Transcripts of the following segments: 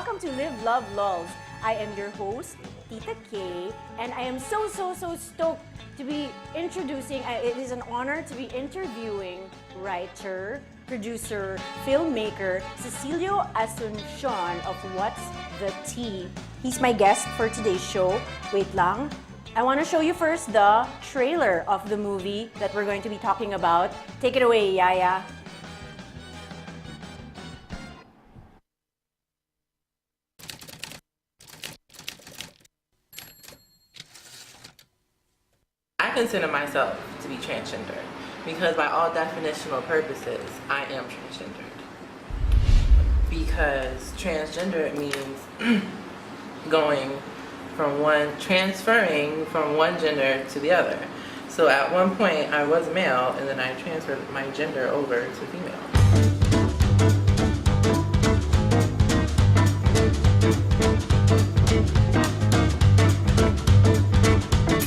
welcome to Live, Love, LOLz. I am your host, Tita K, and I am so stoked to be introducing, it is an honor to be interviewing writer, producer, filmmaker, Cecilio Asuncion of What's the Tea. He's my guest for today's show. Wait lang. I want to show you first the trailer of the movie that we're going to be talking about. Take it away, Yaya. I consider myself to be transgender because by all definitional purposes, I am transgendered. Because transgender means transferring from one gender to the other. So at one point I was male and then I transferred my gender over to female.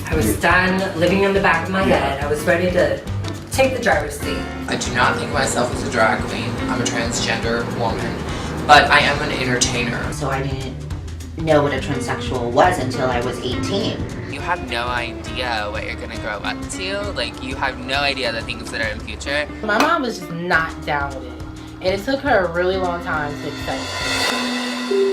I was done living in the back of my head. I was ready to take the driver's seat. I do not think of myself as a drag queen. I'm a transgender woman, but I am an entertainer. So I didn't know what a transsexual was until I was 18. You have no idea what you're gonna grow up to. Like, you have no idea the things that are in the future. My mom was just not down with it, and it took her a really long time to accept it.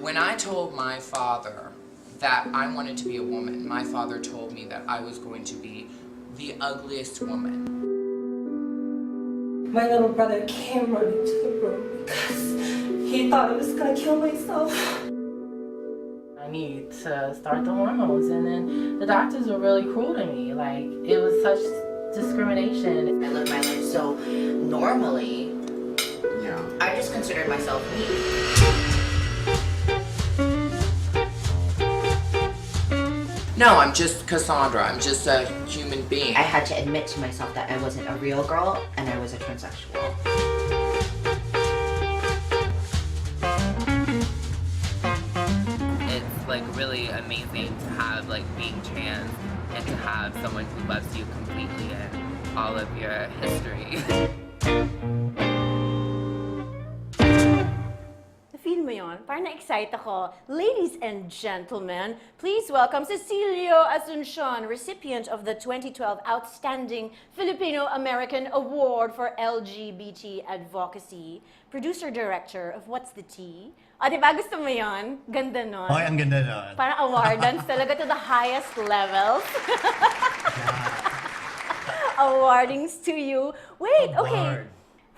When I told my father that I wanted to be a woman, my father told me that I was going to be the ugliest woman. My little brother came running to the room because he thought I was gonna kill myself. I need to start the hormones, and then the doctors were really cruel to me. Like, it was such discrimination. I lived my life so normally. Yeah. I just considered myself weak. No, I'm just Cassandra. I'm just a human being. I had to admit to myself that I wasn't a real girl and I was a transsexual. It's like really amazing to have like being trans and to have someone who loves you completely and all of your history. Feel mo yun? Parang na-excite ako. Ladies and gentlemen, please welcome Cecilio Asuncion, recipient of the 2012 Outstanding Filipino-American Award for LGBT Advocacy, producer-director of What's the Tea. O, diba gusto mo yun? Ganda nun. Hoy, ang ganda nun. Parang awardance talaga to the highest levels. Awardings to you. Wait, okay.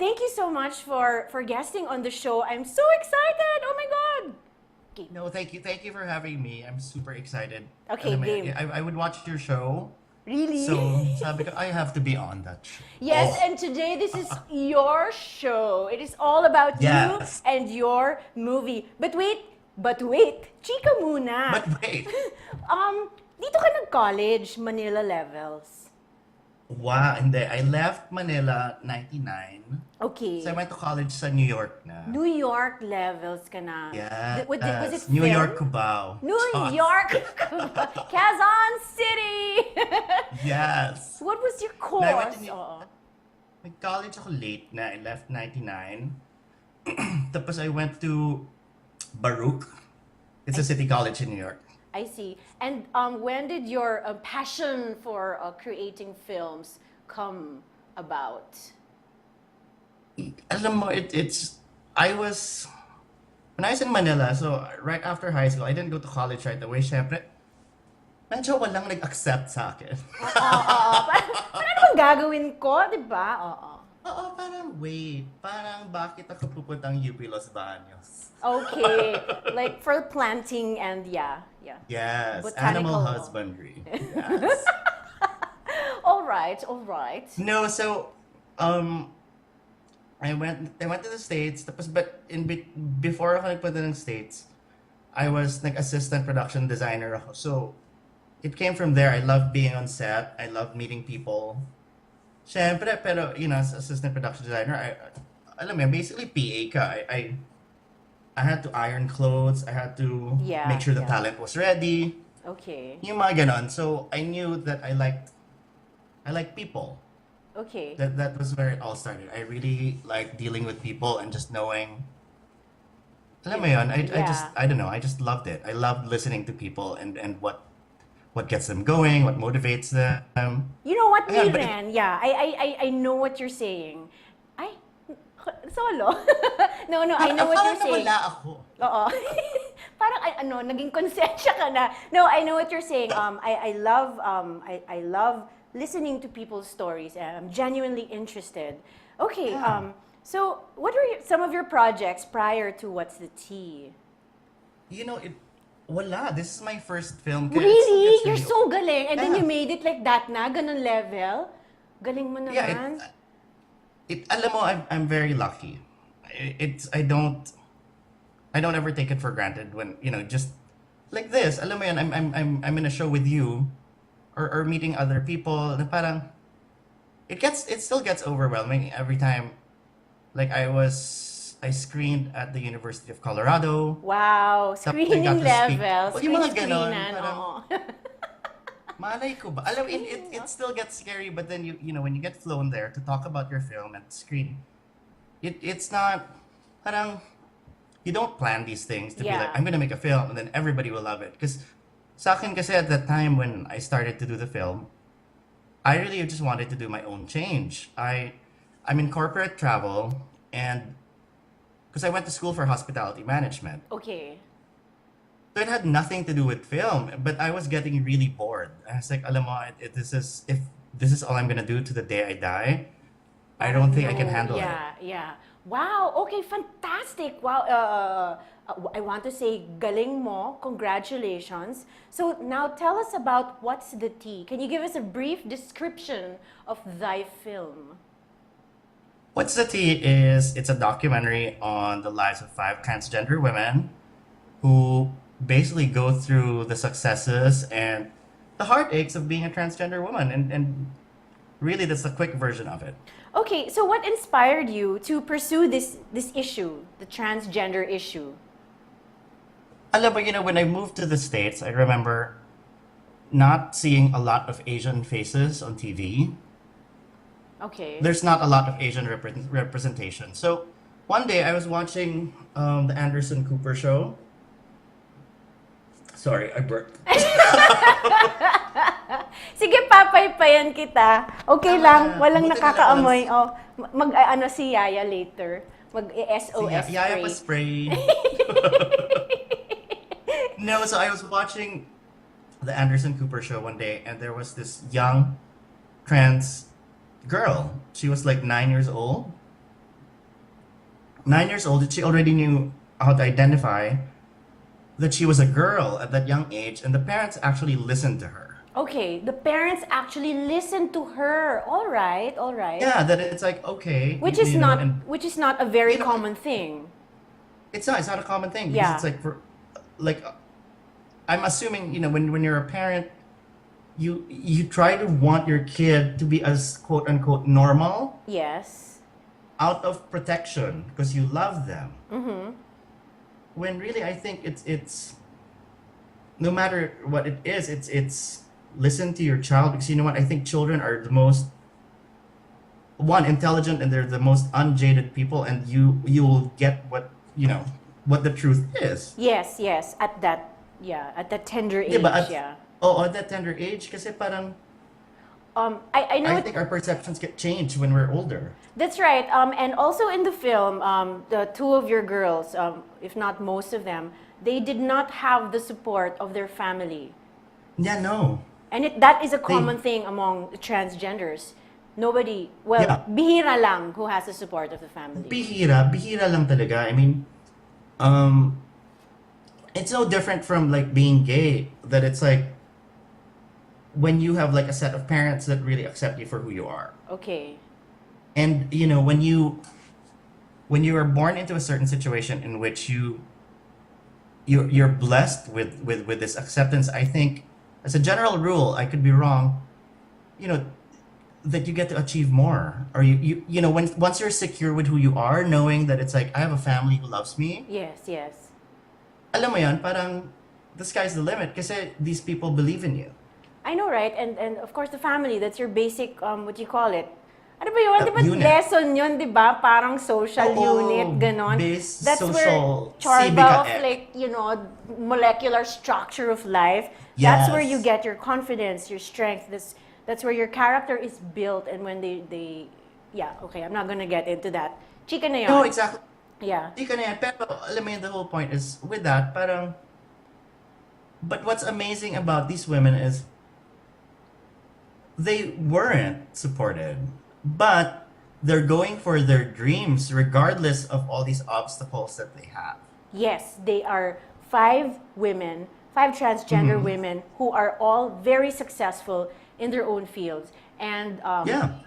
Thank you so much for guesting on the show. I'm so excited! Oh my God! Okay. No, thank you. Thank you for having me. I'm super excited. Okay, game. I would watch your show. Really? So, sabi ko, I have to be on that show. Yes, and today this is your show. It is all about you and your movie. But wait, chika muna. But wait. Dito ka nag-college, Manila Levels. Wow, hindi. I left Manila 99. Okay. So I went to college sa New York na. New York Levels ka na. Yeah. Was it New film? York, Cubao. New York, Quezon City. Yes. What was your Na, I went course? to Nag-college ako late na. I left 99. Tapos I went to Baruch. It's a city college in New York. I see. And when did your passion for creating films come about? Alam mo, when I was in Manila, so right after high school, I didn't go to college right away. Syempre, medyo walang nag-accept sa akin. Parang ano bang gagawin ko, di ba? Oo, parang bakit ako pupuntang UP Los Baños? Okay, like for planting and yeah. Yes, Botanical animal husbandry. Yes. All right. No, so I went to the States, but before ako nagpunta ng States, I was assistant production designer ako. So it came from there. I loved being on set. I loved meeting people. Siyempre, pero as assistant production designer, alam mo, basically PA ka. I had to iron clothes. I had to make sure the talent was ready. Okay. Yung mga ganon. So I knew that I liked people. Okay. That was where it all started. I really like dealing with people and just knowing Alam mo yun, Yeah. I don't know, I just loved it. I loved listening to people and what gets them going, what motivates them. You know what, Ayan, me but rin. Yeah, I know what you're saying. Ay, solo? No, I know what Parang you're saying. nawala ako. Oo. Parang naging konsensya ka na. No, I know what you're saying. I love listening to people's stories. I'm genuinely interested. Okay, Yeah. so what were some of your projects prior to What's the Tea? You know, wala. This is my first film. Kaya Really? it's You're really- so galing. And then Yeah. you made it like that na, ganun level. Galing mo naman. Yeah, alam mo, I'm very lucky. I don't ever take it for granted when, just like this. Alam mo yan, I'm in a show with you or meeting other people na parang it still gets overwhelming every time. Like I screened at the University of Colorado. Wow, Tapos I got screening to speak. level. Well, yung mga ganon, Screenan, parang- oo. Malay ko ba? Alam, it still gets scary, but then you know when you get flown there to talk about your film and screen, it's not parang you don't plan these things to be Yeah. like I'm gonna make a film and then everybody will love it. Because sa akin kasi at that time when I started to do the film, I really just wanted to do my own change. I'm in corporate travel and because I went to school for hospitality management. Okay. So it had nothing to do with film, but I was getting really bored. I was like, alam mo, if this is all I'm gonna do to the day I die, I don't think I can handle it. Yeah. Wow, okay, fantastic. Wow, I want to say galing mo, congratulations. So now tell us about What's the Tea. Can you give us a brief description of thy film? What's the Tea is it's a documentary on the lives of 5 transgender women who basically go through the successes and the heartaches of being a transgender woman and really that's the quick version of it. Okay, so what inspired you to pursue this issue, the transgender issue? Alam mo, when I moved to the States, I remember not seeing a lot of Asian faces on TV. Okay. There's not a lot of Asian representation. So one day I was watching the Anderson Cooper show. Sorry, I burped. Sige, papaypayan kita. Okay lang, walang Buti nakakaamoy. Oh, mag-ano si Yaya later. Mag-SOS Yaya spray. pa spray. No, so I was watching the Anderson Cooper show one day, and there was this young trans girl. She was like 9 years old. 9 years old, she already knew how to identify that she was a girl at that young age, and the parents actually listened to her. Okay, the parents actually listened to her. All right. Yeah, that it's like okay, Which you is know, not and a very You know, common thing. it's not a common thing because Yeah. it's like I'm assuming when you're a parent, you try to want your kid to be as quote unquote normal Yes. out of protection because you love them. Mm-hmm. When really I think it's no matter what it is, it's listen to your child because you know what I think children are the most intelligent and they're the most unjaded people and you will get what the truth is. Yes. At that tender age. Diba? Yeah. At that tender age kasi parang I know. I think our perceptions get changed when we're older. That's right. And also in the film, the two of your girls, if not most of them, they did not have the support of their family. Yeah, no. And that is a common thing among transgenders. Nobody, well, Yeah. bihira lang who has the support of the family. Bihira lang talaga. I mean, it's no different from like being gay. That it's like when you have like a set of parents that really accept you for who you are. Okay. And when you are born into a certain situation in which you're blessed with this acceptance, I think as a general rule, I could be wrong, that you get to achieve more. Or once you're secure with who you are, knowing that it's like I have a family who loves me. Yes. Alam mo yan, parang the sky's the limit kasi these people believe in you. I know, right? And of course the family, that's your basic, what do you call it? Ano ba yun? Di ba Unit. lesson yun, di ba? Parang social Oo, unit, ganon. base That's where social Charva civica of ec. like, you know, molecular structure of life. That's where you Yes. get your confidence, your strength. That's where your character is built. And when they yeah, okay, I'm not gonna get into that. Chika na yun. No, exactly. Yeah. Di ka na yan. Pero, alam mo yun, the whole point is, with that, parang, but what's amazing about these women is, they weren't supported, but they're going for their dreams regardless of all these obstacles that they have. Yes, they are 5 women, 5 transgender Mm-hmm. women who are all very successful in their own fields. And Yeah.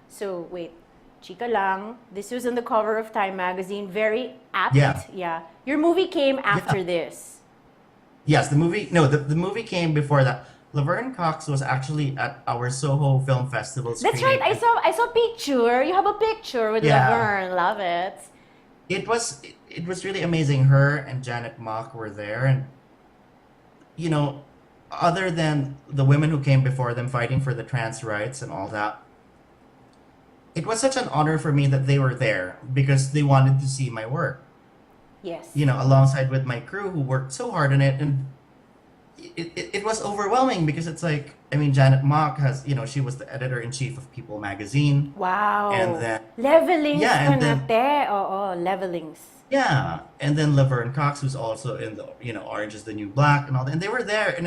so wait, chika lang. This was on the cover of Time magazine. Very apt. Yeah. Your movie came after this. Yes, the movie came before that. Laverne Cox was actually at our Soho Film Festival That's right. screening. I saw picture. You have a picture with Yeah. Laverne. Love it. It was really amazing. Her and Janet Mock were there, and you know, other than the women who came before them fighting for the trans rights and all that, it was such an honor for me that they were there because they wanted to see my work. Yes. You know, alongside with my crew who worked so hard on it, and it was overwhelming because it's like, I mean, Janet Mock has, you know, she was the editor-in-chief of People magazine. Wow. And then- Levelings Yeah, ka and na, then- te. Oo, levelings. Yeah, and then Laverne Cox, who's also in the, you know, Orange is the New Black and all that, and they were there, and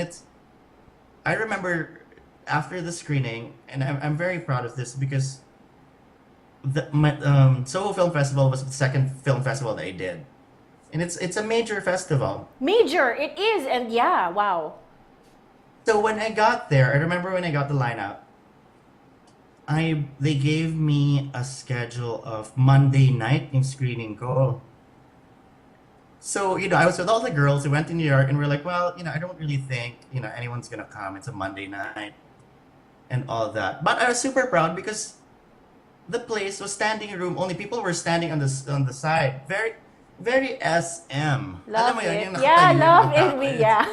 I remember after the screening, and I'm very proud of this because my Soho Film Festival was the second film festival that I did, and it's a major festival. Major, it is. And yeah, wow. So when I got there, I remember when I got the lineup, they gave me a schedule of Monday night yung screening ko. So, you know, I was with all the girls who went to New York, and we're like, well, you know, I don't really think, you know, anyone's gonna come. It's a Monday night and all that. But I was super proud because the place was standing room only. People were standing on the side. Very, very SM. Alam Love mo yun, it. yung Yeah, nakatayo love yung it. tao. Yeah.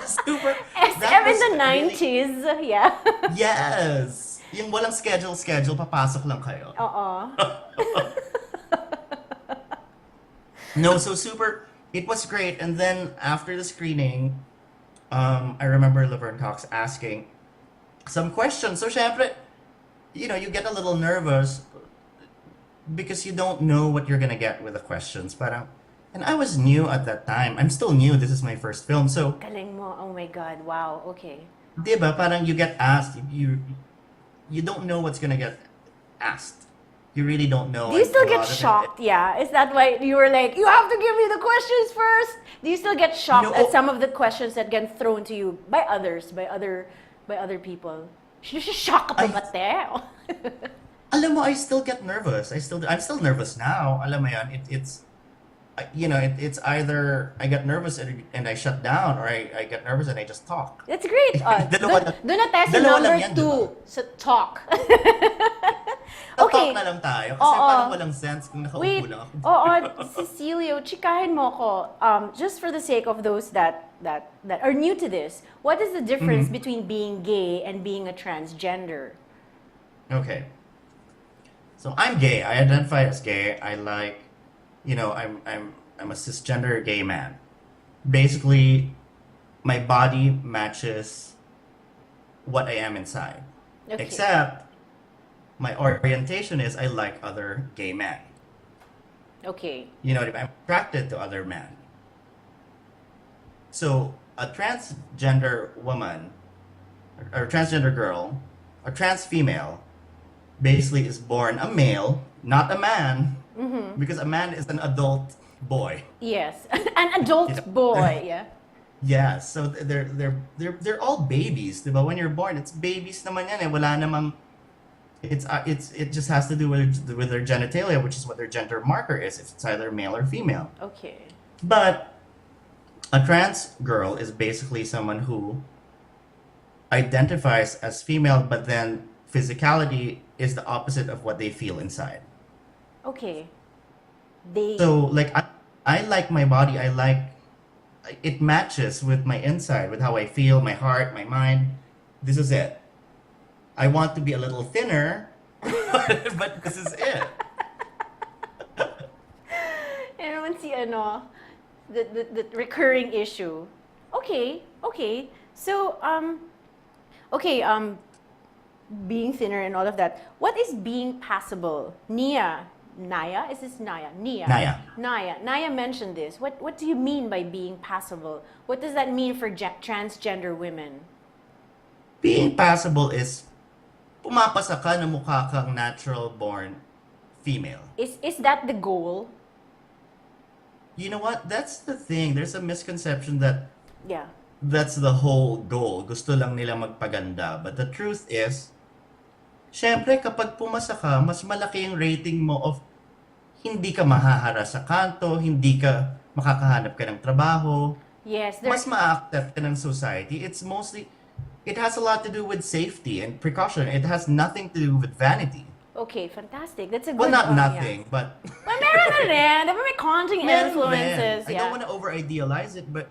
Super. SM that in was the really- 90s. Yeah. Yes! Yung walang schedule, papasok lang kayo. Oo. No, so super, it was great. And then after the screening, I remember Laverne Cox asking some questions. So syempre, you know, you get a little nervous because you don't know what you're gonna get with the questions. Parang, and I was new at that time. I'm still new. This is my first film. So, Galing mo. Oh my God. Wow. Okay. diba, parang you get asked, you don't know what's gonna get asked. You really don't know. Do you and still a get lot of it- shocked? Yeah. Is that why you were like, you have to give me the questions first? Do you still get shocked No. at some of the questions that get thrown to you by others, by other people? Shock ka pa ba, te? Alam mo, I still get nervous. I'm still nervous now. Alam mo yan, it's either I get nervous and I shut down, or I get nervous and I just talk. That's great. Dalawa lang- Doon na tayo sa dalawa lang number yan, 2, diba? sa talk. Talk Okay. na lang tayo. Kasi Oo. parang walang sense kung nakaupo Wait, lang ako. oo, Cecilio, chikahin mo ko. Just for the sake of those that are new to this, what is the difference between being gay and being a transgender? Okay. So I'm gay. I identify as gay. I like, you know, I'm a cisgender gay man. Basically, my body matches what I am inside. Okay. Except my orientation is I like other gay men. Okay. You know, I'm attracted to other men. So a transgender woman or transgender girl or trans female basically is born a male, not a man, because a man is an adult boy. Yes, an adult boy. Yeah. Yeah, so they're all babies, diba? When you're born, it's babies naman yan eh. Wala namang it just has to do with their genitalia, which is what their gender marker is, if it's either male or female. Okay. But a trans girl is basically someone who identifies as female, but then physicality is the opposite of what they feel inside. Okay. So like I like my body, I like it matches with my inside, with how I feel, my heart, my mind. This is it. I want to be a little thinner, but this is it. Ano naman si ano, the recurring issue. Okay. So, being thinner and all of that. What is being passable? Naya? Is this Naya? Naya mentioned this. What do you mean by being passable? What does that mean for transgender women? Being passable is pumapasa ka na mukha kang natural-born female. Is that the goal? You know what? That's the thing. There's a misconception that Yeah. that's the whole goal. Gusto lang nila magpaganda. But the truth is, syempre kapag pumasa ka, mas malaki yung rating mo of hindi ka mahahara sa kanto, hindi ka makakahanap ka ng trabaho, Yes. mas ma-accept ka ng society. It has a lot to do with safety and precaution. It has nothing to do with vanity. Okay, fantastic. That's a good Well, not yeah. nothing, but Well, meron na rin. Diba may conjuring meron influences. din. I don't want to over-idealize it, but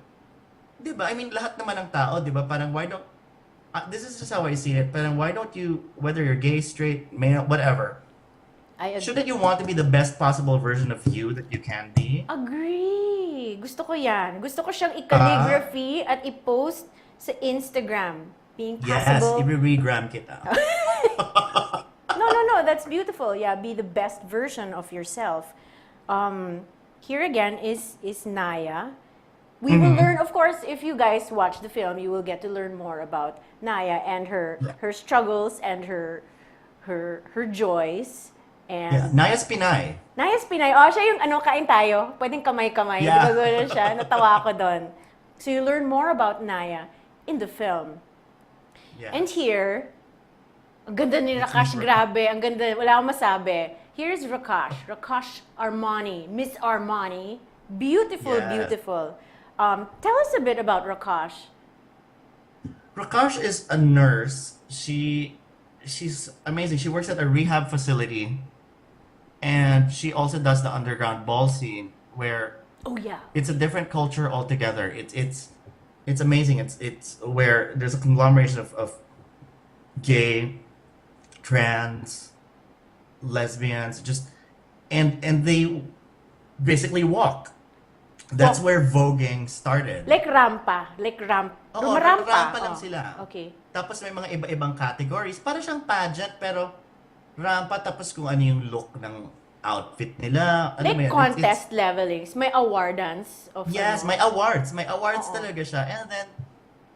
di ba? I mean, lahat naman ng tao, di ba? Parang why don't, this is just how I see it, parang why don't you, whether you're gay, straight, male, whatever, shouldn't you want to be the best possible version of you that you can be? Agree. Gusto ko yan. Gusto ko siyang i-calligraphy at i-post sa Instagram. Being Yes, passable. i-regram kita. No, that's beautiful. Yeah, be the best version of yourself. Here again is Naya. We will learn, of course, if you guys watch the film, you will get to learn more about Naya and her struggles and her joys. And Yeah, Naya's Pinay. Naya's Pinay. Oh, siya yung kain tayo. Pwedeng kamay-kamay. Yeah. Di ba gano'n siya? Natawa ako doon. So you learn more about Naya in the film. Yeah. And here, ang ganda ni Rakash, grabe. Ang ganda, wala akong masabi. Here's Rakash. Rakash Armani. Miss Armani. Beautiful, Yes. beautiful. Tell us a bit about Rakash. Prakash is a nurse. She's amazing. She works at a rehab facility, and she also does the underground ball scene where Oh, yeah. it's a different culture altogether. It's amazing. It's where there's a conglomeration of gay, trans, lesbians, and they basically walk. That's where voguing started. Like rampa. Oo, Rumarampa. rampa lang Oh, sila. Okay. Tapos may mga iba-ibang categories. Para siyang pageant, pero rampa tapos kung ano yung look ng outfit nila. Alam mo Like yun, contest levelings. May awardance of Yes, ano. may awards. May awards Oo. talaga siya. And then,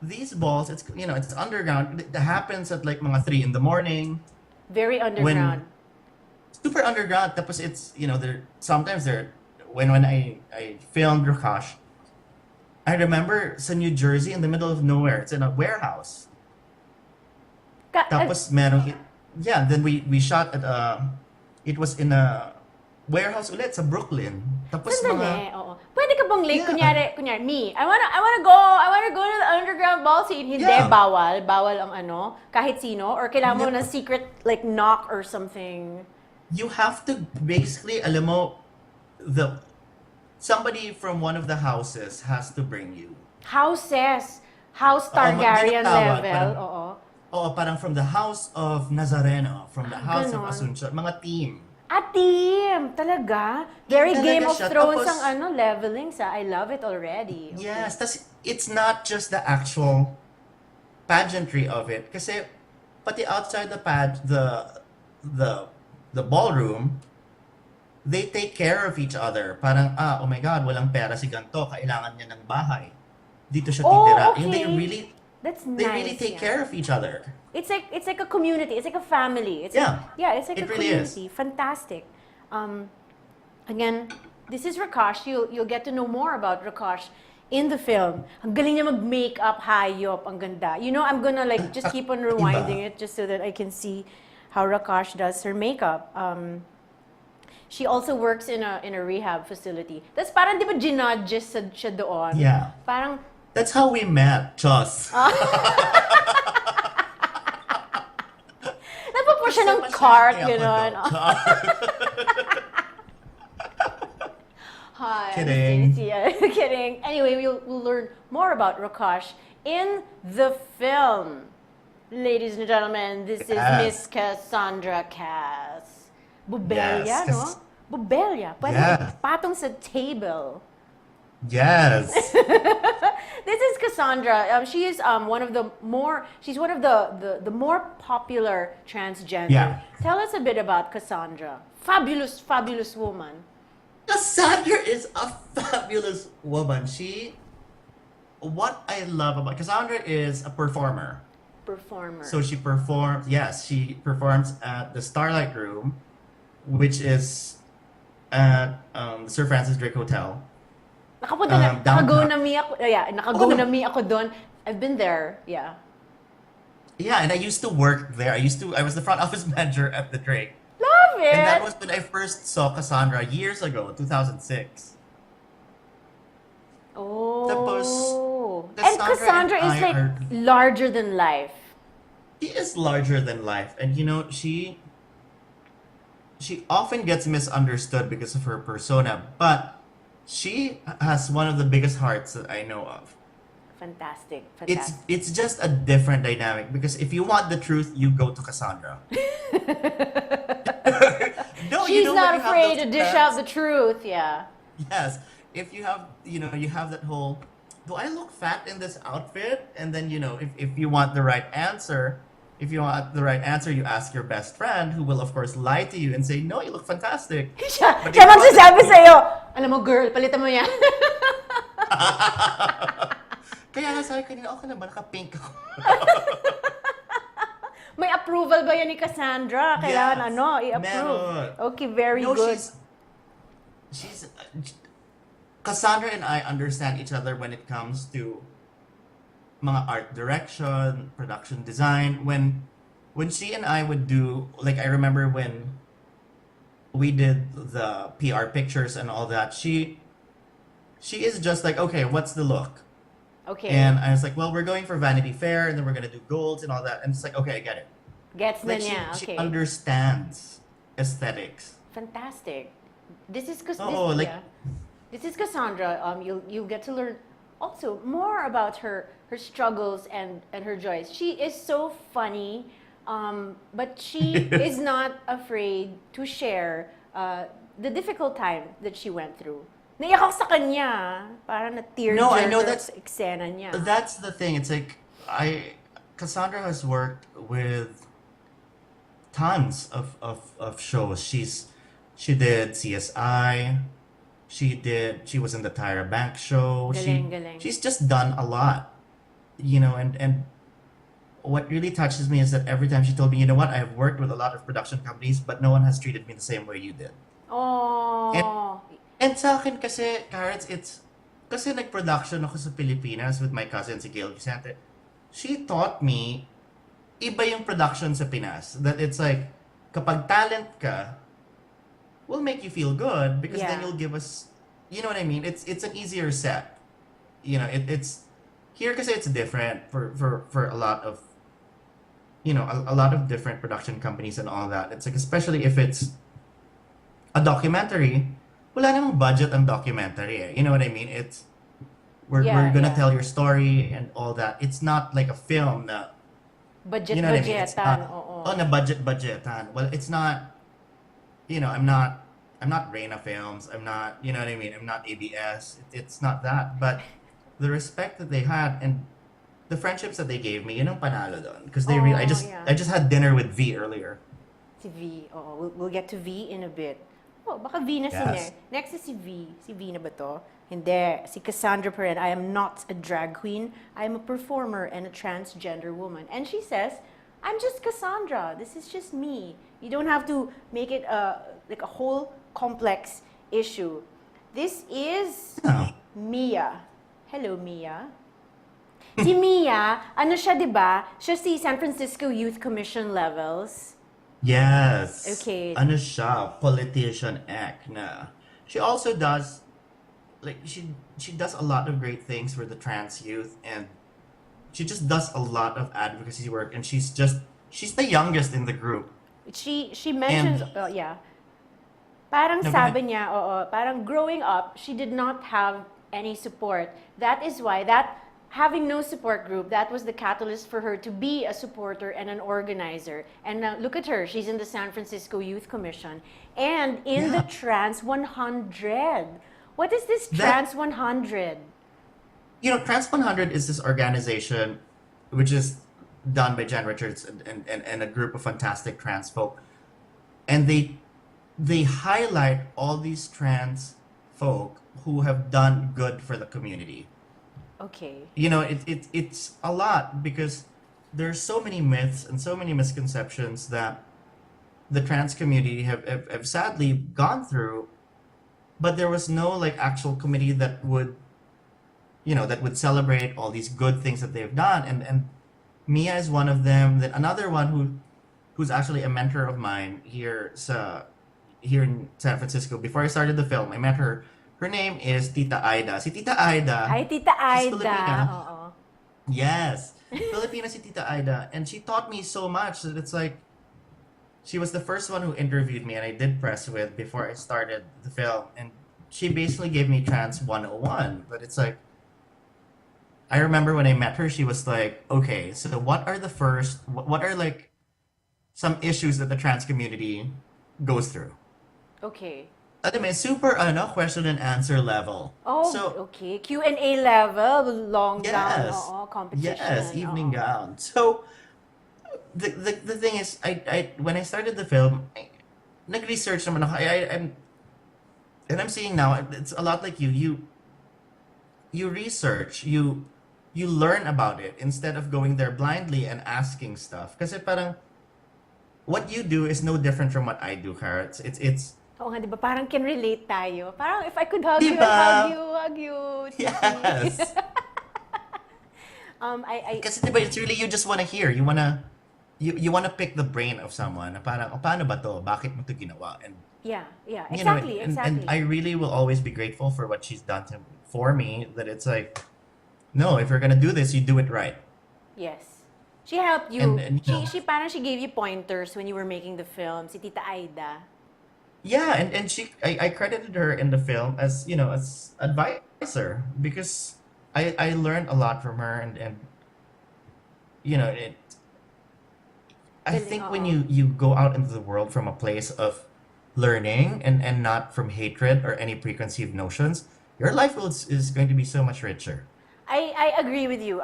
these balls, it's underground. It happens at like mga 3 in the morning. Very underground. Super underground. Tapos it's, when I filmed Rakash, I remember sa New Jersey, in the middle of nowhere. It's in a warehouse. Tapos then we shot at it was in a warehouse ulit sa Brooklyn. Tapos Sandali, oo. Pwede ka bang late? Yeah. Kunyari, me. I wanna go to the underground ball scene. Hindi, Yeah. bawal ang kahit sino. Or kailangan mo na secret, like, knock or something. You have to basically, alam mo, somebody from one of the houses has to bring you. House Targaryen tinatawag, level. parang- Oo. Oo, parang from the house of Nazareno, from the house of ganon. Asuncion, mga team. Team! Talaga? Very Talaga Game of siya. Thrones Tapos- ang leveling sa. I love it already. Okay. Yes, it's not just the actual pageantry of it. Kasi pati outside the ballroom, they take care of each other. Parang, oh my God, walang pera si ganto, kailangan niya ng bahay. Dito siya Oh, titira. okay. That's They nice. really take yeah. care of each other. It's like a community. It's like a family. It's Yeah. it's like It a really is. community. Fantastic. Again, this is Rakash. You'll get to know more about Rakash in the film. Ang galing niya mag-makeup, hayop, ang ganda. I'm gonna just keep on rewinding it just so that I can see how Rakash does her makeup. She also works in a rehab facility. That's parang di ba ginudges siya doon? Yeah. Parang That's how we met, Chos. napapo siya ng cart, gano'n. Hi. Kidding. Kidding. Anyway, we'll learn more about Rakash in the film. Ladies and gentlemen, this is Yes. Miss Cassandra Cass. Bubelya, Yes, no? Bubelya. Pwede Yeah. patong sa table. Yes. This is Cassandra. She is one of the more. She's one of the more popular transgender. Yeah. Tell us a bit about Cassandra. Fabulous, fabulous woman. Cassandra is a fabulous woman. What I love about Cassandra is a performer. Performer. So she performs. Yes, she performs at the Starlight Room, which is at Sir Francis Drake Hotel. Nakapunta na. downtown. Nakago na mi ako. Yeah, nakago na mi ako doon. I've been there. Yeah. Yeah, and I used to work there. I was the front office manager at the Drake. Love it. And that was when I first saw Cassandra years ago, 2006. Oh. Tapos, And Cassandra Cassandra and is I like are- larger than life. She is larger than life, and she often gets misunderstood because of her persona, but she has one of the biggest hearts that I know of. Fantastic. It's just a different dynamic, because if you want the truth, you go to Cassandra. No, you She's know not when you have afraid those to dish fans- out the truth. Yeah. Yes, if you have you have that whole, do I look fat in this outfit? And then if you want the right answer, you ask your best friend, who will of course lie to you and say, no, you look fantastic. Siya But siya if- magsasabi sa'yo, alam mo girl, palitan mo yan. Kaya nga sabi kanina, okay na ba, naka-pink ako? May approval ba yan ni Cassandra? Kailangan Yes, i-approve. meron. Okay, very No, good. she's Cassandra and I understand each other when it comes to mga art direction, production design. When she and I would do, like, I remember when we did the PR pictures and all that, she is just like, okay, what's the look? Okay. And I was like, well, we're going for Vanity Fair, and then we're gonna do golds and all that. And it's like, okay, I get it. Gets na Like, niya. she Okay. understands aesthetics. Fantastic. This is Oo, like- This is Cassandra. You'll get to learn also more about her struggles and her joys. She is so funny, but she is not afraid to share the difficult time that she went through. Naiyak ako sa kanya. Parang na-tearjerker No, I know that's- sa eksena niya. That's the thing. It's like Cassandra has worked with tons of shows. She did CSI. She was in the Tyra Banks show. Galing. She's just done a lot. And what really touches me is that every time she told me, you know what, I've worked with a lot of production companies, but no one has treated me the same way you did. Oh. And sa akin kasi, Carrots, kasi nag-production ako sa Pilipinas with my cousin si Gail Vicente. She taught me, iba yung production sa Pinas. That it's like, kapag talent ka, we'll make you feel good because then Yeah. you'll give us, you know what I mean? It's an easier set. It's here kasi it's different for a lot of, a lot of different production companies and all that. It's like, especially if it's a documentary, wala namang budget ang documentary eh. You know what I mean? We're gonna tell your story and all that. It's not like a film na, Budget, you know what I mean? It's budgetan. not, Oo. na budgetan. Well, it's not, I'm not Reina Films. I'm not, you know what I mean? I'm not ABS. It's not that. But the respect that they had and the friendships that they gave me, yun ang panalo doon. Because they really, I just had dinner with V earlier. Si V. Oo, we'll get to V in a bit. Oh, baka V na si Yes. Next is si V. Si V na ba to? Hindi. Si Cassandra pa rin. I am not a drag queen. I am a performer and a transgender woman. And she says, I'm just Cassandra. This is just me. You don't have to make it like a whole complex issue. This is Oh. Mia. Hello, Mia. Si Mia, ano siya, di ba? Siya si San Francisco Youth Commission levels. Yes. Okay. Ano siya? Politician act na. She also does, like, she does a lot of great things for the trans youth, and she just does a lot of advocacy work, and she's the youngest in the group. She mentions, parang No, go sabi niya, parang growing up, she did not have any support. That is why that having no support group, that was the catalyst for her to be a supporter and an organizer. And look at her, she's in the San Francisco Youth Commission and in the Trans 100. What is this Trans 100? Trans 100 is this organization which is done by Jen Richards and a group of fantastic trans folk. And they highlight all these trans folk who have done good for the community. Okay. It's a lot because there's so many myths and so many misconceptions that the trans community have sadly gone through, but there was no like actual committee that would celebrate all these good things that they've done. And Mia is one of them. Then another one who's actually a mentor of mine here in San Francisco. Before I started the film, I met her. Her name is Tita Aida. Si Tita Aida. Hi, Tita She's Aida. Filipina. Oo. Yes. Filipina si Tita Aida. And she taught me so much that it's like, she was the first one who interviewed me and I did press with before I started the film. And she basically gave me Trans 101. But it's like, I remember when I met her, she was like, okay, so what are like some issues that the trans community goes through? Okay. Alam mo, super question and answer level. Oh, So, okay. Q&A level, long gown, yes. competition. Yes, evening oo. gown. So the thing is, I when I started the film, nag-research naman ako. I'm seeing now it's a lot like you research, you learn about it instead of going there blindly and asking stuff. Kasi parang what you do is no different from what I do, Kara. It's Oo nga, di ba? Parang can relate tayo. Parang if I could hug you, Diba? I'd hug you. yes. I Kasi diba, it's really you just wanna hear. You wanna pick the brain of someone. Na parang, paano ba to? Bakit mo to ginawa? And yeah, you know, exactly, and exactly. I really will always be grateful for what she's done for me. That it's like, no, if you're gonna do this, you do it right. Yes. She helped you. And, you know- she parang she gave you pointers when you were making the film. Si Tita Aida. Yeah, and I credited her in the film as as advisor because I learned a lot from her and it. I think when you go out into the world from a place of learning and not from hatred or any preconceived notions, your life is going to be so much richer. I agree with you.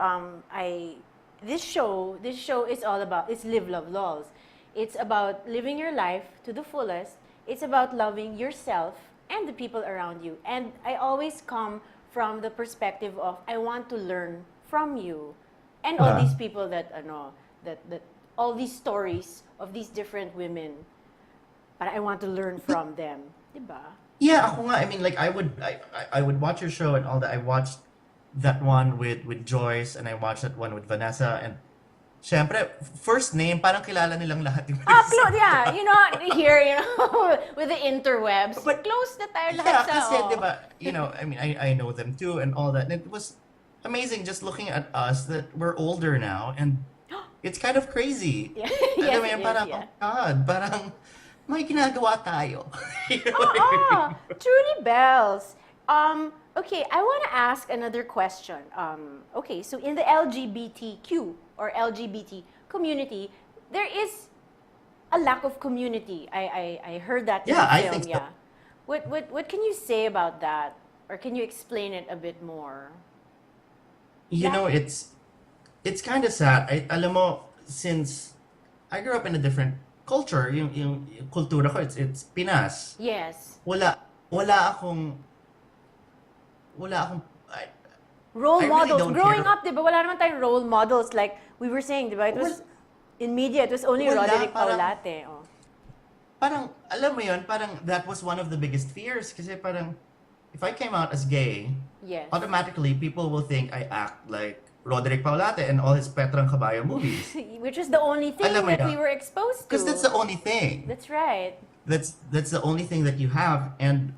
This show is all about, it's Live Love LOLz. It's about living your life to the fullest. It's about loving yourself and the people around you. And I always come from the perspective of I want to learn from you and all these people that all these stories of these different women. But I want to learn from them, diba? Yeah, ako nga, I mean, like I would watch your show and all that. I watched that one with Joyce and I watched that one with Vanessa and syempre, first name, parang kilala nilang lahat yung Close, yeah. Here, with the interwebs. But close na tayo lahat yeah, sa... kasi, oh. diba, I mean, I know them too and all that. And it was amazing just looking at us that we're older now and it's kind of crazy. Yeah. Alam mo Yes, yun, it is, parang, yeah. oh God, parang may ginagawa tayo. Truly bells. Okay, I want to ask another question. Okay, so in the LGBTQ or LGBT community, there is a lack of community. I heard that in Yeah, the I film. think so. Yeah. What can you say about that, or can you explain it a bit more? You know, it's kind of sad. Alam mo, since I grew up in a different culture, yung kultura ko, it's Pinas. Yes. Wala akong Role I really models. don't Growing care. up, diba, wala naman tayong role models. Like we were saying, diba, it was in media, it was only Wala, Roderick parang- Paulate. Oh. parang, alam mo yun, parang that was one of the biggest fears. Kasi parang, if I came out as gay, Yes. automatically people will think I act like Roderick Paulate and all his Petrang Kabayo movies. Which was the only thing Alam mo that yun. we were exposed to. Because that's the only thing. That's right. That's the only thing that you have. And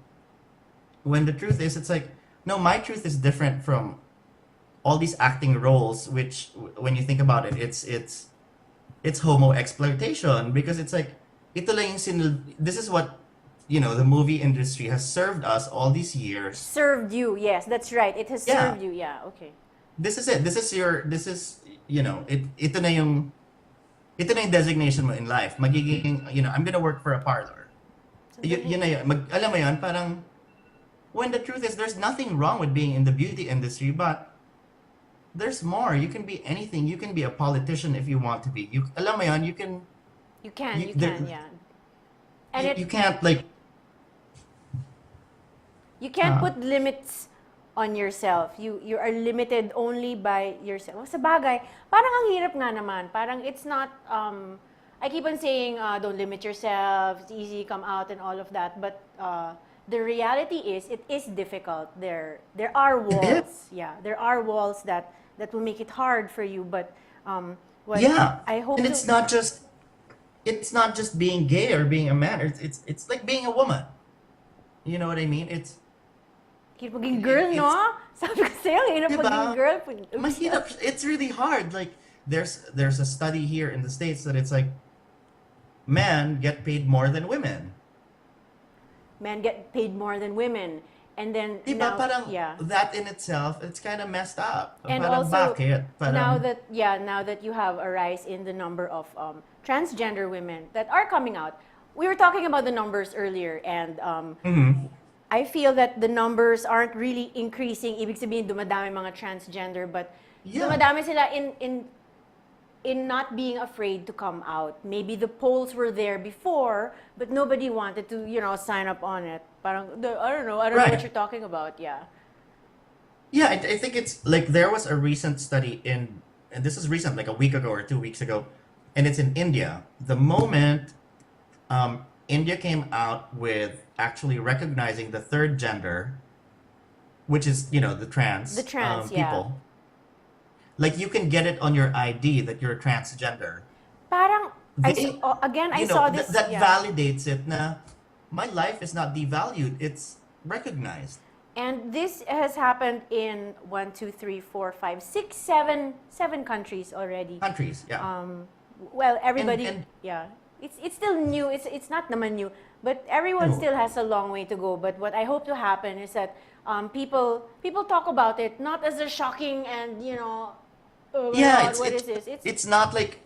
when the truth is, it's like, no, my truth is different from all these acting roles, which when you think about it, it's homo exploitation because it's like, ito lang yung this is what, the movie industry has served us all these years. Served you, yes, that's right. It has Yeah. served you, yeah, okay. this is it. Ito na yung designation mo in life. Magiging, I'm gonna work for a parlor. Yun na yun. Alam mo yun, parang, when the truth is, there's nothing wrong with being in the beauty industry, but there's more. You can be anything. You can be a politician if you want to be. Alam mo yun, you can, You can, yeah. And you can't, like, you can't put limits on yourself. You are limited only by yourself. Sa bagay, parang ang hirap nga naman. Parang it's not, I keep on saying, don't limit yourself, it's easy, come out and all of that. But the reality is, it is difficult. There are walls. Yeah, there are walls that will make it hard for you. But what I hope and it's not just being gay or being a man. It's like being a woman. You know what I mean? It's hirap maging girl, no? Sabi ko sa'yo, hirap diba? maging girl. Mahirap. It's really hard. Like there's a study here in the States that it's like men get paid more than women. Men get paid more than women. And then Diba, now, parang yeah. that in itself, it's kind of messed up. And parang also, bakit? Parang, now that you have a rise in the number of transgender women that are coming out, we were talking about the numbers earlier, and I feel that the numbers aren't really increasing. Ibig sabihin, dumadami mga transgender, but dumadami sila in not being afraid to come out. Maybe the polls were there before, but nobody wanted to, sign up on it. Parang, I don't know Right. what you're talking about, yeah. Yeah, I think it's like there was a recent study and this is recent, like a week ago or 2 weeks ago, and it's in India. The moment India came out with actually recognizing the third gender, which is, the trans, yeah. people. Like you can get it on your ID that you're transgender. Parang, I They- saw this. that yeah. validates it na my life is not devalued, it's recognized. And this has happened in 1, 2, 3, 4, 5, 6, 7 countries already. Countries, yeah. Well, everybody, And- yeah. It's still new. It's not naman new, but everyone No. still has a long way to go. But what I hope to happen is that people talk about it not as a shocking and oh my God, what is this? It's not like,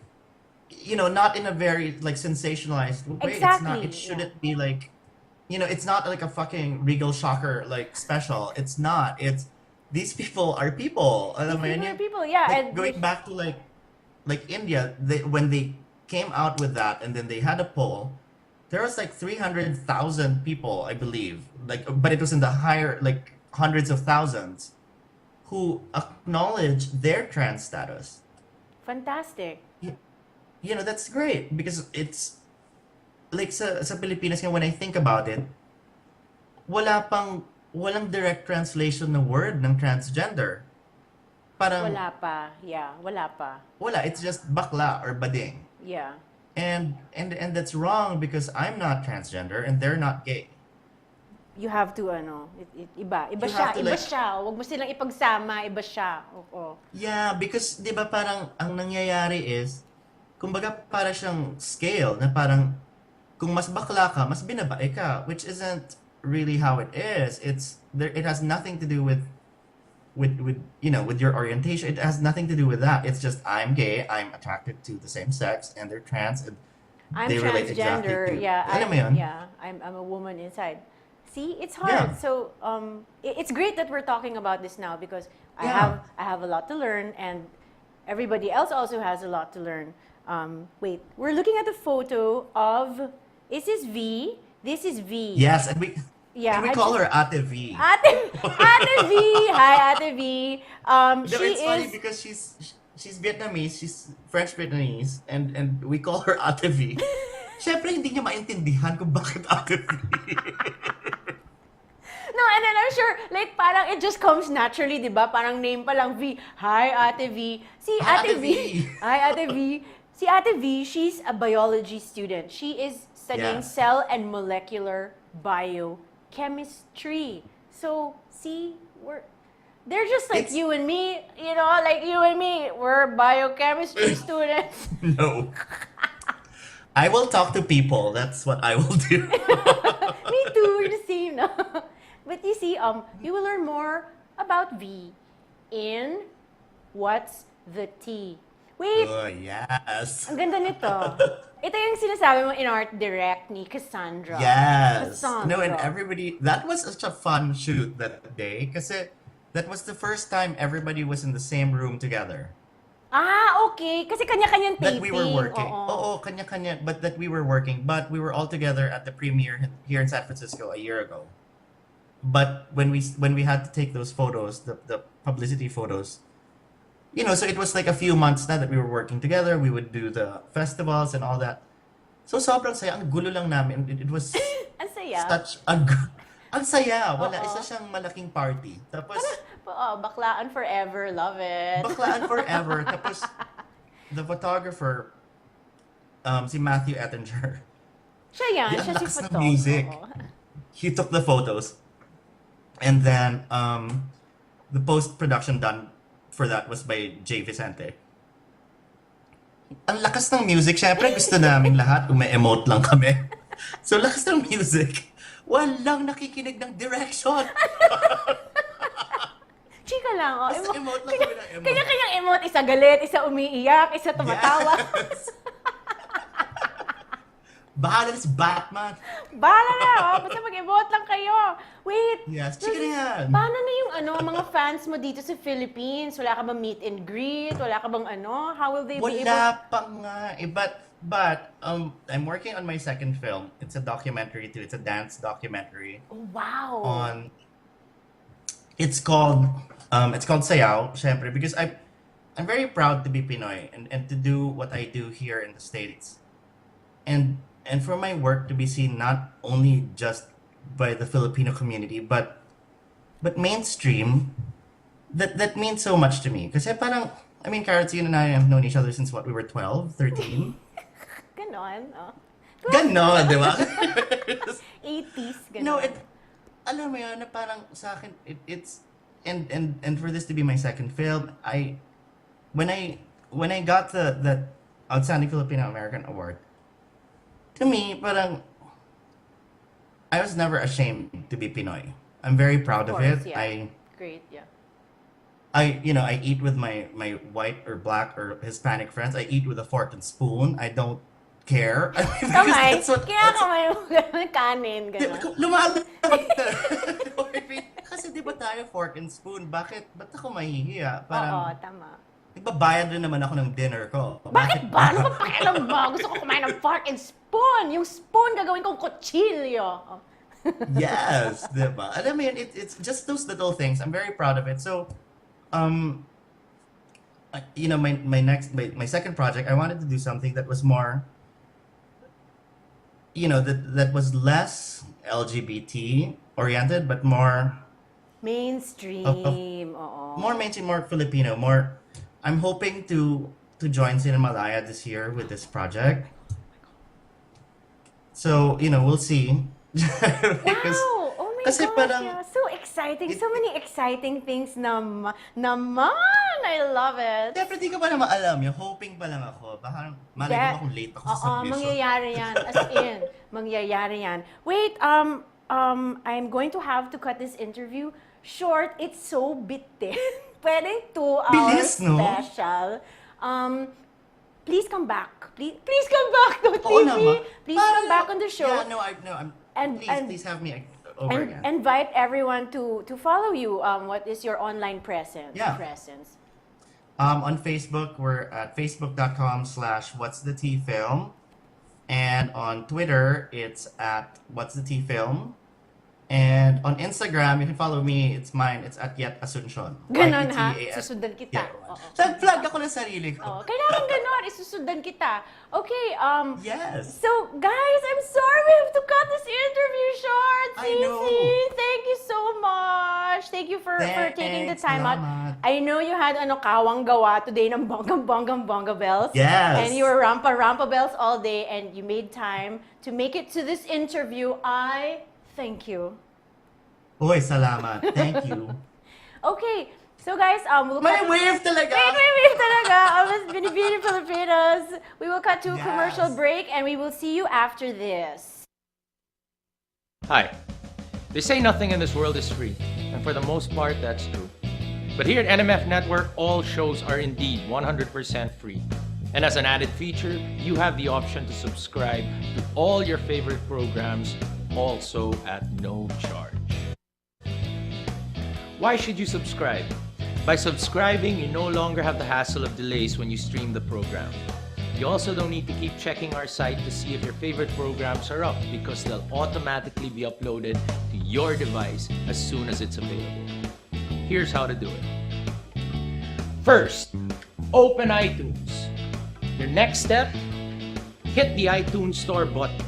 not in a very like sensationalized way. Exactly, It shouldn't be like, it's not like a fucking Regal Shocker like special. It's not. It's these people are people. Alam mo yun? People, yeah. Like, And going back to like India, when they came out with that and then they had a poll, there was like 300,000 people, I believe, but it was in the higher, like hundreds of thousands, who acknowledged their trans status. fantastic. That's great because it's like sa Pilipinas nga, when I think about it, walang direct translation ng word ng transgender. Parang Wala pa. Yeah, wala pa. wala, it's just bakla or bading. Yeah. And that's wrong because I'm not transgender and they're not gay. You have to, iba You siya, have to, iba like- siya. Huwag mo silang ipagsama, iba siya. Oo. Yeah, because 'di ba parang ang nangyayari is kumbaga para siyang scale na parang kung mas bakla ka, mas binabae ka, which isn't really how it is. It has nothing to do with your orientation. It has nothing to do with that. It's just I'm gay, I'm attracted to the same sex, and they're trans, and I'm they relate exactly transgender. to. Yeah, Alam mo yun? I'm a woman inside. See, it's hard. Yeah. So it's great that we're talking about this now because Yeah. I have a lot to learn, and everybody else also has a lot to learn. Wait, we're looking at a photo of, is this V? This is V. Yes, and we Yeah, and we I call just- her Ate V. Ate V. Hi, Ate V. No, She it's funny is. because she's Vietnamese, she's French Vietnamese, and we call her Ate V. Siyempre, hindi niya maintindihan kung bakit Ate V. No, and then I'm sure, like, parang it just comes naturally, di ba? Parang name pa lang V. Hi, Ate V. Si Hi, Ate Ate V. V. Hi, Ate V. Si Ate V, she's a biology student. She is studying Yeah. cell and molecular biochemistry. So, see, they're just like It's- you and me, like you and me. We're biochemistry students. No. I will talk to people. That's what I will do. Me too, we're the same, no? But you see, you will learn more about V in What's the tea? Wait, Oh, yes. ang ganda nito. Ito yung sinasabi mo in art direct ni Cassandra. Yes. Cassandra. No, and everybody, that was such a fun shoot that day kasi that was the first time everybody was in the same room together. Ah, okay. Kasi kanya-kanyang taping. That we were working. Oo. Kanya-kanya, but that we were working. But we were all together at the premiere here in San Francisco a year ago. But when we had to take those photos, the publicity photos, you know, so it was like a few months na that we were working together. We would do the festivals and all that. So sobrang saya. Ang gulo lang namin. It was Ang saya. ang saya. Wala. Oo. Isa siyang malaking party. Tapos, Baklaan forever. Love it. baklaan forever. Tapos, the photographer, si Matthew Ettinger, Siya yan. Ang Siya si lakas ng Photo. music. Oo. he took the photos. And then, the post-production done for that was by Jay Vicente. Ang lakas ng music. Siyempre, gusto namin lahat. Ume-emote lang kami. So, lakas ng music. Walang nakikinig ng direction. Chika lang. Oh. Basta emote lang kami ng emote. Kanya-kanyang emote. Isa galit, isa umiiyak, isa tumatawa. Yes. Bahala na si Batman. Bahala na, oh. Basta mag-emote lang kayo. Wait. Yes, chika na yan. Paano na yung mga fans mo dito sa Philippines? Wala ka bang meet and greet? Wala ka bang How will they be able... Wala pa nga eh. But I'm working on my second film. It's a documentary too. It's a dance documentary. Oh, wow. It's called Sayaw, syempre, because I'm very proud to be Pinoy and to do what I do here in the States. And for my work to be seen not only just by the Filipino community but mainstream, that means so much to me. Kasi parang, I mean, Carrot, you and I have known each other since what, we were 12, 13? Ganon, oh. Ganon, di ba? 80s, ganon. No, alam mo yun, na parang sa akin, it's, and for this to be my second film, when I got the Outstanding Filipino American Award, to me, parang, I was never ashamed to be Pinoy. I'm very proud of, course, it. yeah. Great, yeah. I eat with my white or black or Hispanic friends. I eat with a fork and spoon. I don't care. Kamay. That's Kaya kamay mo kanin, gano'n. Lumalapit ka. Kasi di ba tayo fork and spoon? Ba't ako mahihiya? Oo, Parang, tama. nagbabayad rin naman ako ng dinner ko. Bakit ba? Ano ba pakialam mo? Gusto ko kumain ng fork and spoon. Yung spoon gagawin kong kutsilyo. Oh. Yes, di ba? Alam mo yun, it's just those little things. I'm very proud of it. So, you know, my second project, I wanted to do something that was more, you know, that was less LGBT oriented, but more Mainstream, oo. more mainstream, more Filipino, more. I'm hoping to join Cinemalaya this year with this project. So, you know, we'll see. Because, Wow! Oh my kasi gosh, parang- yeah. So exciting. So many exciting things naman. I love it. Siyempre, di ka pa naman alam. Yung hoping pa lang ako. Baka malay Yeah. ko kung late ako sa Oo, submission. mangyayari yan. As in, mangyayari yan. Wait, I'm going to have to cut this interview short. It's so bitin. Pwedeng 2 hours Bilis, no? special. Please come back. Please come back to Oo TV. naman. Please come back on the show. Yeah, please have me over And again. invite everyone to follow you. What is your online presence? Yeah. On Facebook, we're at facebook.com/whatsthetfilm. And on Twitter, it's at whatsthetfilm. And on Instagram, you can follow me. It's mine. It's at Yet Asuncion. Ganon ha? YETAS. Susundan kita. Yeah. Oo. So, plug ako ng sarili ko. Oh, kailangan ganon. Isusundan kita. Okay, Yes. so guys, I'm sorry we have to cut this interview short. I know. Cece, thank you so much. Thank you for taking the Thanks, time out. salamat. I know you had kawang gawa today ng bongga bells. Yes. And you were rampa bells all day and you made time to make it to this interview. I thank you. Uy, salamat. Thank you. Okay, so guys, we'll May cut- wave talaga. Wait talaga. Mas Binibini Filipinos. We will cut to a Yes. commercial break and we will see you after this. Hi. They say nothing in this world is free, and for the most part, that's true. But here at NMF Network, all shows are indeed 100% free. And as an added feature, you have the option to subscribe to all your favorite programs, also at no charge. Why should you subscribe? By subscribing, you no longer have the hassle of delays when you stream the program. You also don't need to keep checking our site to see if your favorite programs are up, because they'll automatically be uploaded to your device as soon as it's available. Here's how to do it. First, open iTunes. Your next step, hit the iTunes Store button.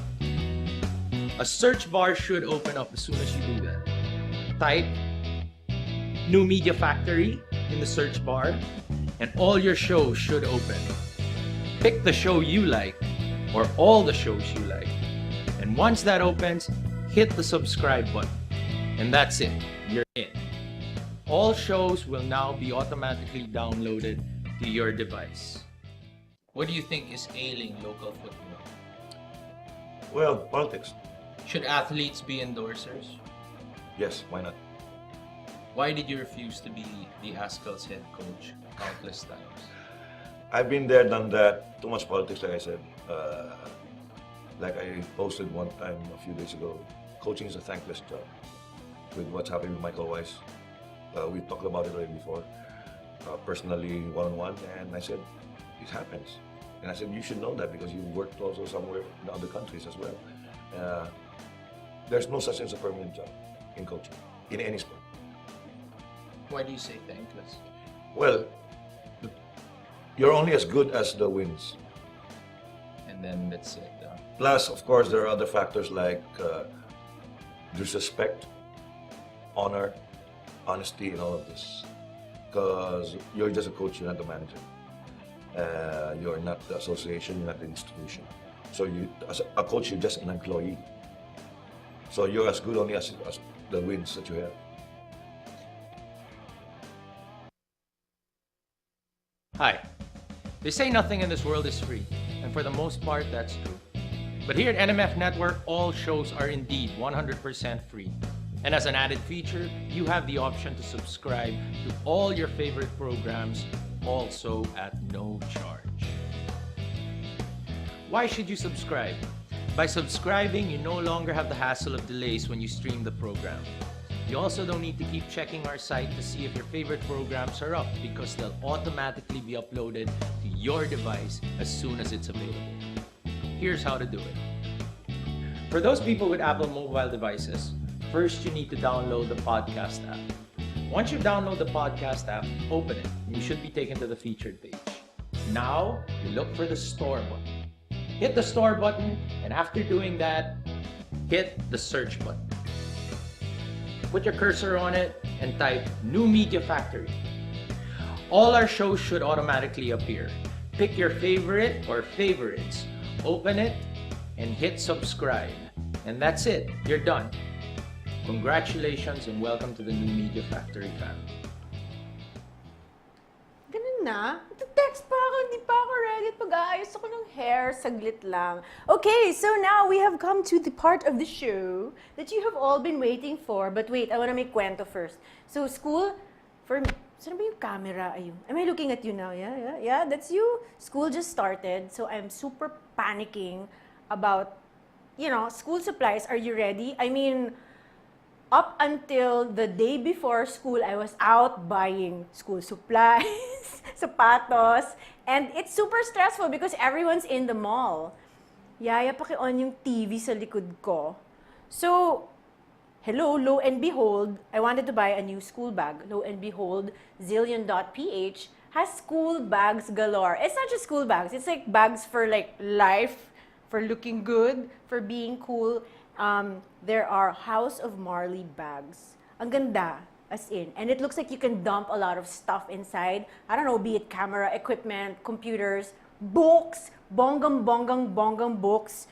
A search bar should open up as soon as you do that. Type New Media Factory in the search bar, and all your shows should open. Pick the show you like, or all the shows you like. And once that opens, hit the subscribe button. And that's it, you're in. All shows will now be automatically downloaded to your device. What do you think is ailing local football? Well, politics. Should athletes be endorsers? Yes, why not? Why did you refuse to be the Askel's head coach countless times? I've been there, done that. Too much politics, like I said. Like I posted one time a few days ago, coaching is a thankless job. With what's happening with Michael Weiss, we talked about it already before, personally, one-on-one, and I said, it happens. And I said, you should know that because you worked also somewhere in other countries as well. There's no such thing as a permanent job in coaching, in any sport. Why do you say thankless? Well, you're only as good as the wins. And then that's it. Plus, of course, there are other factors like disrespect, honor, honesty, and all of this. Because you're just a coach, you're not the manager. You're not the association, you're not the institution. So you, as a coach, you're just an employee. So you're as good only as the wins that you have. Hi. They say nothing in this world is free, and for the most part, that's true. But here at NMF Network, all shows are indeed 100% free. And as an added feature, you have the option to subscribe to all your favorite programs, also at no charge. Why should you subscribe? By subscribing, you no longer have the hassle of delays when you stream the program. You also don't need to keep checking our site to see if your favorite programs are up, because they'll automatically be uploaded to your device as soon as it's available. Here's how to do it. For those people with Apple mobile devices, first you need to download the podcast app. Once you download the podcast app, open it, and you should be taken to the featured page. Now, you look for the store button. Hit the store button, and after doing that, hit the search button. Put your cursor on it and type New Media Factory. All our shows should automatically appear. Pick your favorite or favorites, open it, and hit subscribe. And that's it, you're done. Congratulations and welcome to the New Media Factory family. Ganun na? Text pa ako, hindi pa ako ready. Pag-aayos ako ng hair, saglit lang. Okay, so now we have come to the part of the show that you have all been waiting for. But wait, I wanna make kwento first. So school, for me, saan ba yung camera? Ayun. Am I looking at you now? Yeah, that's you. School just started, so I'm super panicking about, school supplies. Are you ready? I mean, up until the day before school, I was out buying school supplies, sapatos, and it's super stressful because everyone's in the mall. Yaya, paki-on yung TV sa likod ko. So, hello, lo and behold, I wanted to buy a new school bag. Lo and behold, Zillion.ph has school bags galore. It's not just school bags, it's like bags for like life, for looking good, for being cool. There are House of Marley bags. Ang ganda, as in. And it looks like you can dump a lot of stuff inside. I don't know, be it camera, equipment, computers, books, bonggang books.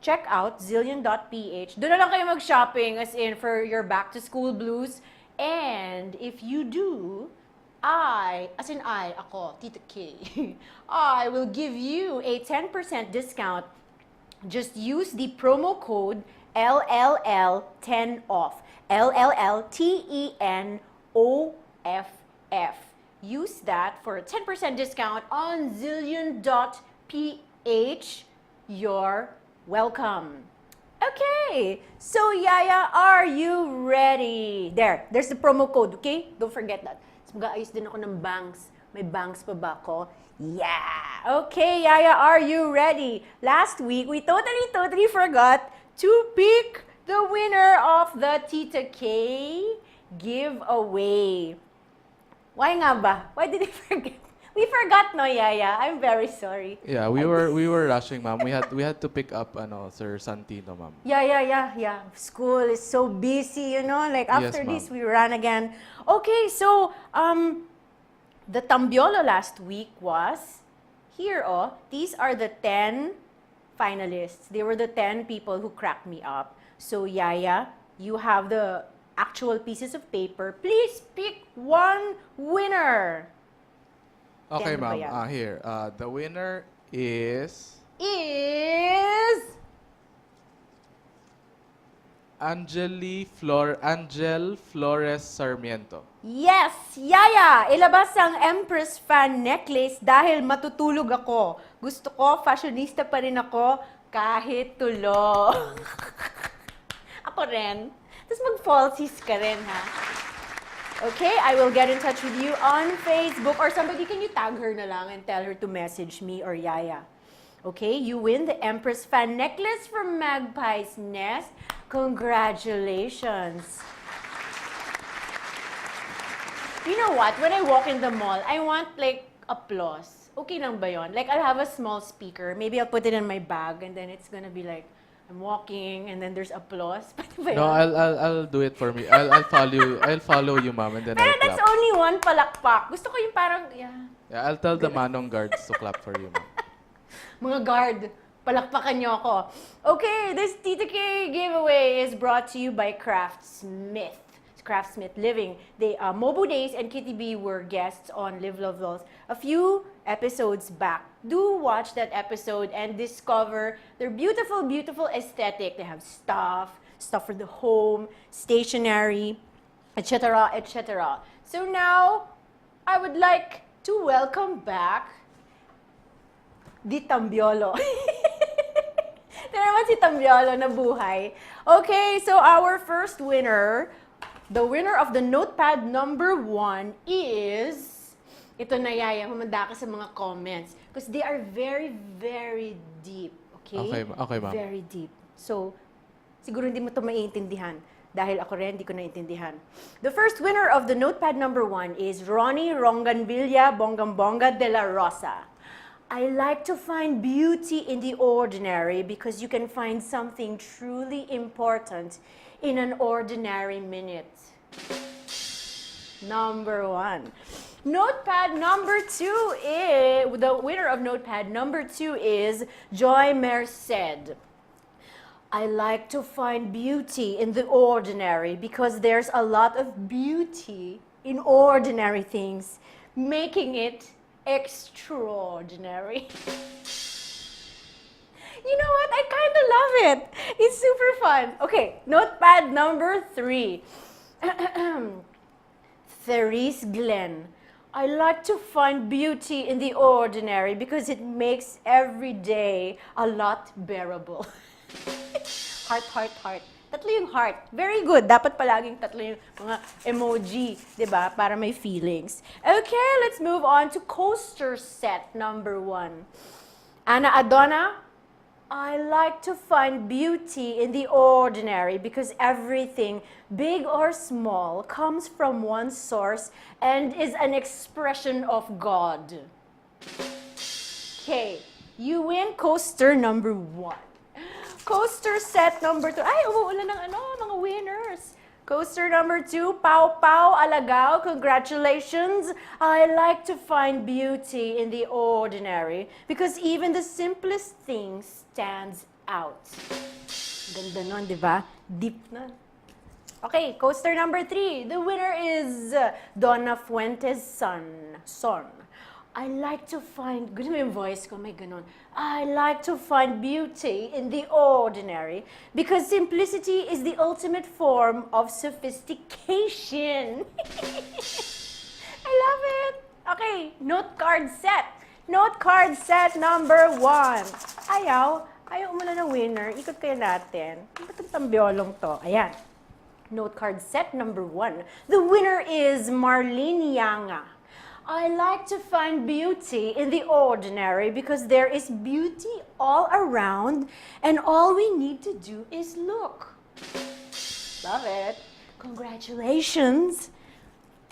Check out Zillion.ph. Doon na lang kayo mag-shopping, as in, for your back-to-school blues. And if you do, ako, Tita K, I will give you a 10% discount. Just use the promo code LLL10OFF. LLL10OFF. Use that for a 10% discount on zillion.ph. You're welcome. Okay, so Yaya, are you ready? There's the promo code, okay? Don't forget that. So, mag-aayos din ako ng bangs. May bangs pa ba ako? Yeah! Okay, Yaya, are you ready? Last week, we totally forgot to pick the winner of the Tita K giveaway. Why nga ba? Why did we forget? We forgot, no, Yaya? I'm very sorry. Yeah, we were rushing, ma'am. We had to pick up Sir Santino, ma'am. Yeah. School is so busy, you know. Like after Yes, this, ma'am. we ran again. Okay, so the Tambiolo last week was here. Oh, these are the 10 finalists. They were the 10 people who cracked me up. So Yaya, you have the actual pieces of paper. Please pick one winner. Okay, Ten ba ma'am. yan? Here. The winner is Angel Flores Sarmiento. Yes! Yaya! Ilabas ang Empress fan necklace dahil matutulog ako. Gusto ko, fashionista pa rin ako kahit tulo. Ako rin. Tapos mag-falsies ka rin, ha? Okay, I will get in touch with you on Facebook or somebody, can you tag her na lang and tell her to message me or Yaya? Okay, you win the Empress fan necklace from Magpie's Nest. Congratulations! You know what? When I walk in the mall, I want like applause. Okay lang ba yun? Like I'll have a small speaker. Maybe I'll put it in my bag and then it's gonna be like, I'm walking and then there's applause. Pwede ba No, yun? I'll do it for me. I'll follow you, ma'am, and then Pero I'll that's clap. only one palakpak. Gusto ko yung parang, yeah. Yeah, I'll tell the Manong guards to clap for you, ma'am. Mga guard, palakpakan niyo ako. Okay, this Tita K giveaway is brought to you by Craftsmith. Craftsmith Living. Mobo Days and Kitty B were guests on Live Love LOLz a few episodes back. Do watch that episode and discover their beautiful, beautiful aesthetic. They have stuff for the home, stationery, etc., etc. So now, I would like to welcome back the Tambiolo. Ito naman si Tambiolo na buhay. Okay, so our first winner, the winner of the notepad number 1 is... Ito na, Yaya, humanda ka sa mga comments. Because they are very, very deep. Okay? Okay, ma'am. Very deep. So, siguro hindi mo ito maiintindihan. Dahil ako rin, hindi ko naintindihan. The first winner of the notepad number 1 is Ronnie Ronganvilla Bongambonga de la Rosa. I like to find beauty in the ordinary because you can find something truly important in an ordinary minute. Number 1. Notepad number 2 is, the winner of notepad number 2 is Joy Merced. I like to find beauty in the ordinary because there's a lot of beauty in ordinary things, making it extraordinary. You know what? I kind of love it. It's super fun. Okay, notepad number 3. Therese Glenn. I like to find beauty in the ordinary because it makes every day a lot bearable. Heart, heart, heart. Tatlo yung heart. Very good. Dapat palaging tatlo yung mga emoji, di ba? Para may feelings. Okay, let's move on to coaster set number 1. Ana Adona, I like to find beauty in the ordinary because everything, big or small, comes from one source and is an expression of God. Okay, you win coaster number 1. Coaster set number 2. Ay, umuulan ng mga winners. Coaster number 2, Pau Pau Alagao, congratulations. I like to find beauty in the ordinary because even the simplest thing stands out. Ganda nun, di ba? Deep na. Okay, coaster number 3. The winner is Donna Fuentes' son. I like to find, gusto mo yung voice ko, may ganon. I like to find beauty in the ordinary because simplicity is the ultimate form of sophistication. I I love it. Okay, note card set. Note card set number 1. Ayaw mo na ng winner. Ikot kayo natin. Ba't ang tambiolong to? Ayan. Note card set number 1. The winner is Marlene Yanga. I like to find beauty in the ordinary because there is beauty all around and all we need to do is look. Love it. Congratulations.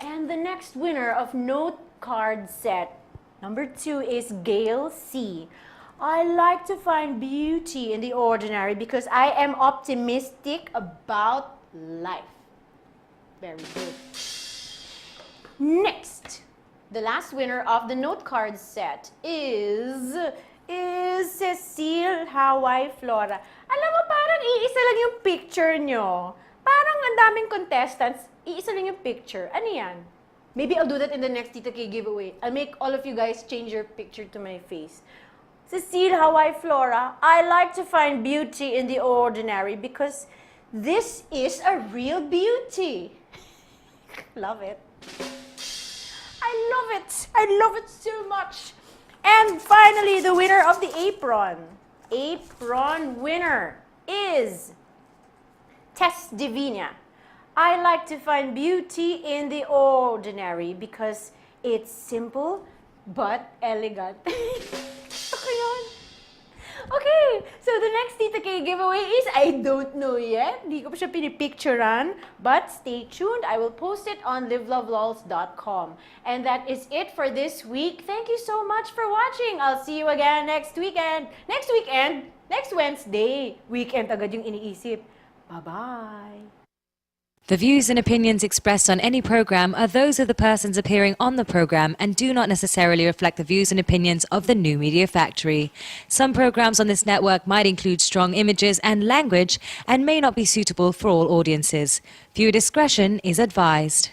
And the next winner of note card set number 2 is Gail C. I like to find beauty in the ordinary because I am optimistic about life. Very good. Next, the last winner of the note card set is Cecile Hawaii Flora. Alam mo, parang iisa lang yung picture nyo. Parang ang daming contestants, iisa lang yung picture. Ano yan? Maybe I'll do that in the next Tita K giveaway. I'll make all of you guys change your picture to my face. Cecile Hawaii Flora, I like to find beauty in the ordinary because this is a real beauty. Love it. I love it. I love it so much. And finally, the winner of the apron. Apron winner is Tess Divina. I like to find beauty in the ordinary because it's simple but elegant. Okay, so the next Tita K giveaway is, I don't know yet. Hindi ko pa siya pinipicturean. But stay tuned. I will post it on livelovelolz.com. And that is it for this week. Thank you so much for watching. I'll see you again next weekend. Next Wednesday. Weekend agad yung iniisip. Bye-bye. The views and opinions expressed on any program are those of the persons appearing on the program and do not necessarily reflect the views and opinions of the New Media Factory. Some programs on this network might include strong images and language and may not be suitable for all audiences. Viewer discretion is advised.